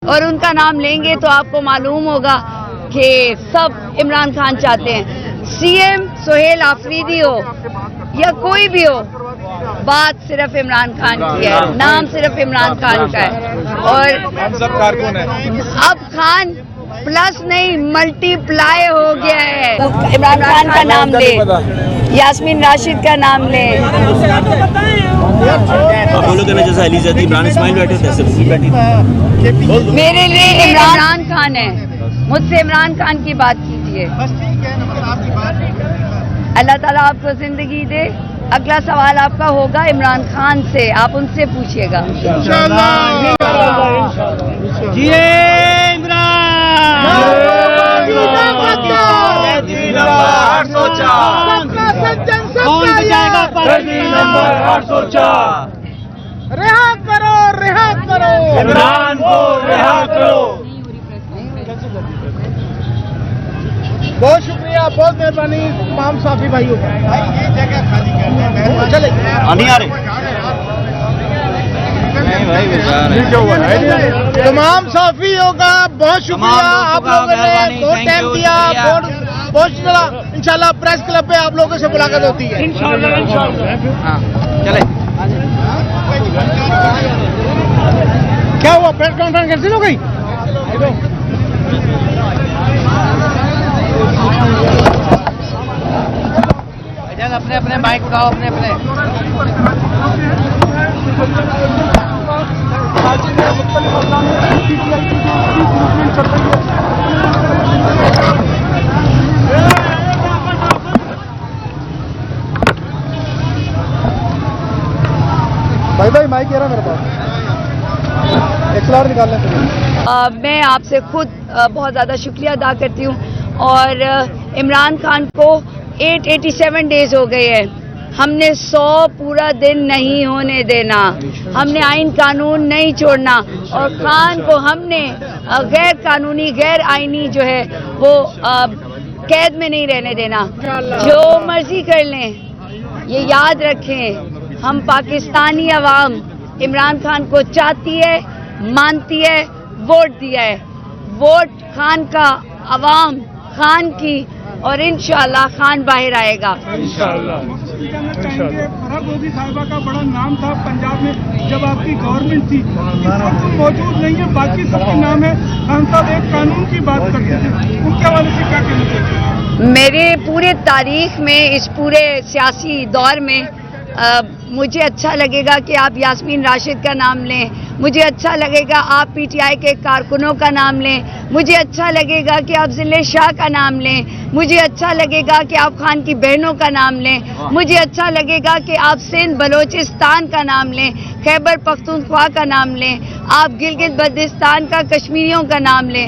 और उनका नाम लेंगे तो आपको मालूम होगा कि सब इमरान खान चाहते हैं। सीएम सुहेल आफरीदी हो या कोई भी हो, बात सिर्फ इमरान खान की है, नाम सिर्फ इमरान खान का है। और हम सब कारकुन हैं। अब खान प्लस नहीं मल्टीप्लाई हो गया है। इमरान खान का नाम ले, यास्मीन राशिद का नाम ले। बोलो कहना जैसा अलीज़ा इमरान इस्माइल बैठे थे, मेरे लिए इमरान खान है, मुझसे इमरान खान की बात कीजिए। अल्लाह ताला आपको जिंदगी दे। अगला सवाल आपका होगा इमरान खान से, आप उनसे पूछिएगा। रिहा करो, रिहा करो इमरान को, रिहा करो। बहुत शुक्रिया, बहुत मेहरबानी तमाम साथी भाइयों का। ये जगह खाली करने चले नहीं आ रहे तमाम साफियों का बहुत शुक्रिया। आप लोगों ने बहुत टाइम दिया, बहुत चला। इंशाल्लाह प्रेस क्लब पे आप लोगों से मुलाकात होती है। चले। क्या हुआ, प्रेस कॉन्फ्रेंस कैंसिल हो गई? अपने अपने माइक उठाओ, अपने अपने। भाई माइक कह रहा मेरे पास, XLR निकालने के लिए। मैं आपसे खुद बहुत ज़्यादा शुक्रिया अदा करती हूँ। और इमरान खान को 887 डेज हो गए हैं। हमने 100 पूरा दिन नहीं होने देना, हमने आइन कानून नहीं छोड़ना, और खान को हमने गैर कानूनी गैर आइनी जो है वो कैद में नहीं रहने देना। जो मर्जी कर लें, ये याद रखें, हम पाकिस्तानी अवाम इमरान खान को चाहती है, मानती है, वोट दिया है। वोट खान का, अवाम खान की, और इंशाल्लाह खान बाहर आएगा। फराग लोधी साहिबा का बड़ा नाम था पंजाब में जब आपकी गवर्नमेंट थी, इस वक्त मौजूद नहीं है, बाकी सबके नाम है। खान साहब एक कानून की बात करते थे, उनके हवाले से क्या कहना चाहिए? मेरे पूरे तारीख में, इस पूरे सियासी दौर में मुझे अच्छा लगेगा कि आप यास्मीन राशिद का नाम लें, मुझे अच्छा लगेगा आप पीटीआई के कारकुनों का नाम लें, मुझे अच्छा लगेगा कि आप जिले शाह का नाम लें, मुझे अच्छा लगेगा कि आप खान की बहनों का नाम लें, मुझे अच्छा लगेगा कि आप सिंध बलोचिस्तान का नाम लें, खैबर पख्तूनख्वा का नाम लें, आप गिलगित बल्तिस्तान का, कश्मीरियों का नाम लें।